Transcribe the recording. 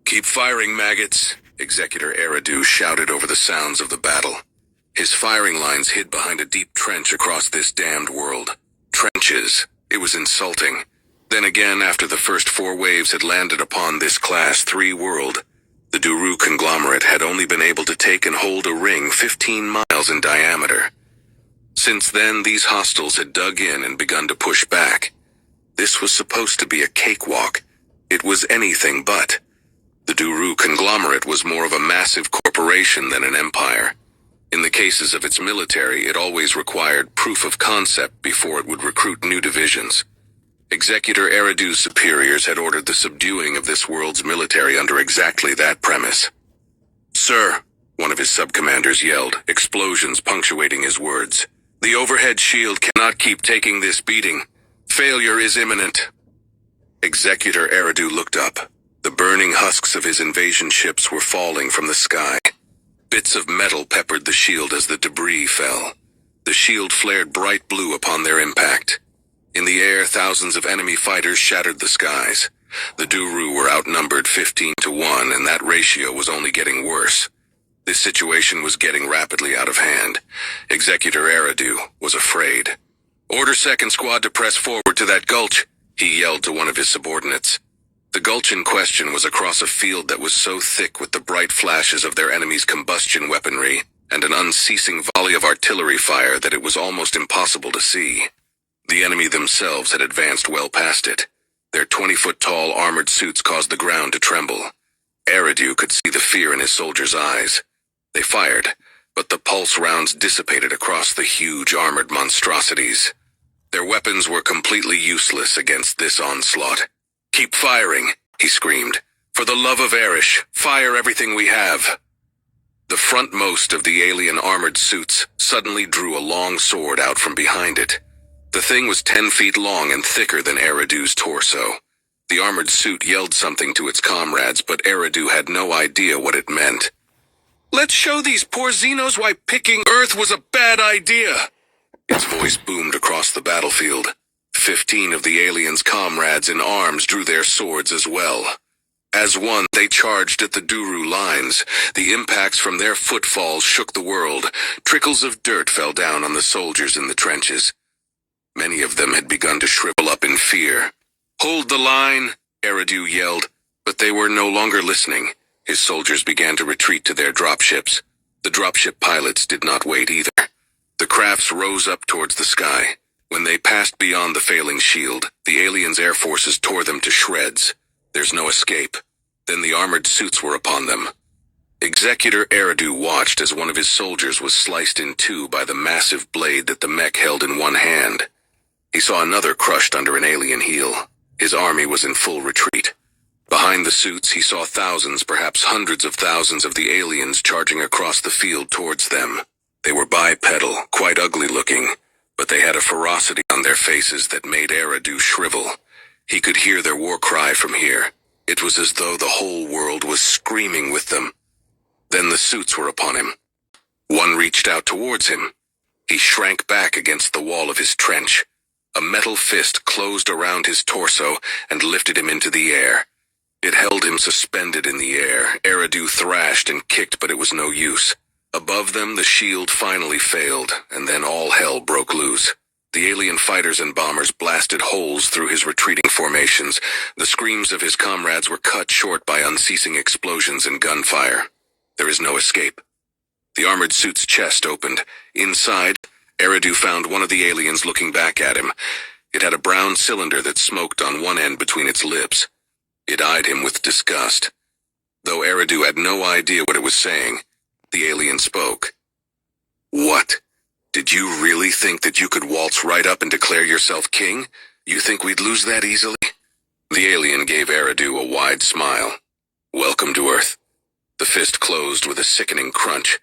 Keep firing, maggots, Executor Eridu shouted over the sounds of the battle. His firing lines hid behind a deep trench across this damned world. Trenches. It was insulting. Then again, after the first 4 waves had landed upon this Class 3 world, the Duru conglomerate had only been able to take and hold a ring 15 miles in diameter. Since then, these hostiles had dug in and begun to push back. This was supposed to be a cakewalk. It was anything but. The Duru conglomerate was more of a massive corporation than an empire. In the cases of its military, it always required proof of concept before it would recruit new divisions. Executor Eridu's superiors had ordered the subduing of this world's military under exactly that premise. "Sir," one of his sub-commanders yelled, explosions punctuating his words. "The overhead shield cannot keep taking this beating. Failure is imminent." Executor Eridu looked up. The burning husks of his invasion ships were falling from the sky. Bits of metal peppered the shield as the debris fell. The shield flared bright blue upon their impact. In the air, thousands of enemy fighters shattered the skies. The Duru were outnumbered 15 to 1, and that ratio was only getting worse. This situation was getting rapidly out of hand. Executor Eridu was afraid. "Order second squad to press forward to that gulch," he yelled to one of his subordinates. The gulch in question was across a field that was so thick with the bright flashes of their enemy's combustion weaponry and an unceasing volley of artillery fire that it was almost impossible to see. The enemy themselves had advanced well past it. Their 20-foot-tall armored suits caused the ground to tremble. Eridu could see the fear in his soldiers' eyes. They fired, but the pulse rounds dissipated across the huge armored monstrosities. Their weapons were completely useless against this onslaught. "Keep firing," he screamed. "For the love of Erish, fire everything we have." The frontmost of the alien armored suits suddenly drew a long sword out from behind it. The thing was 10 feet long and thicker than Eridu's torso. The armored suit yelled something to its comrades, but Eridu had no idea what it meant. "Let's show these poor Xenos why picking Earth was a bad idea!" Its voice boomed across the battlefield. 15 of the aliens' comrades in arms drew their swords as well. As one, they charged at the Duru lines. The impacts from their footfalls shook the world. Trickles of dirt fell down on the soldiers in the trenches. Many of them had begun to shrivel up in fear. "Hold the line," Eridu yelled, but they were no longer listening. His soldiers began to retreat to their dropships. The dropship pilots did not wait either. The crafts rose up towards the sky. When they passed beyond the failing shield, the aliens' air forces tore them to shreds. There's no escape. Then the armored suits were upon them. Executor Eridu watched as one of his soldiers was sliced in two by the massive blade that the mech held in one hand. He saw another crushed under an alien heel. His army was in full retreat. Behind the suits, he saw thousands, perhaps hundreds of thousands of the aliens charging across the field towards them. They were bipedal, quite ugly looking, but they had a ferocity on their faces that made Eridu shrivel. He could hear their war cry from here. It was as though the whole world was screaming with them. Then the suits were upon him. One reached out towards him. He shrank back against the wall of his trench. A metal fist closed around his torso and lifted him into the air. It held him suspended in the air. Eridu thrashed and kicked, but it was no use. Above them, the shield finally failed, and then all hell broke loose. The alien fighters and bombers blasted holes through his retreating formations. The screams of his comrades were cut short by unceasing explosions and gunfire. There is no escape. The armored suit's chest opened. Inside, Eridu found one of the aliens looking back at him. It had a brown cylinder that smoked on one end between its lips. It eyed him with disgust. Though Eridu had no idea what it was saying, the alien spoke. "What? Did you really think that you could waltz right up and declare yourself king? You think we'd lose that easily?" The alien gave Eridu a wide smile. "Welcome to Earth." The fist closed with a sickening crunch.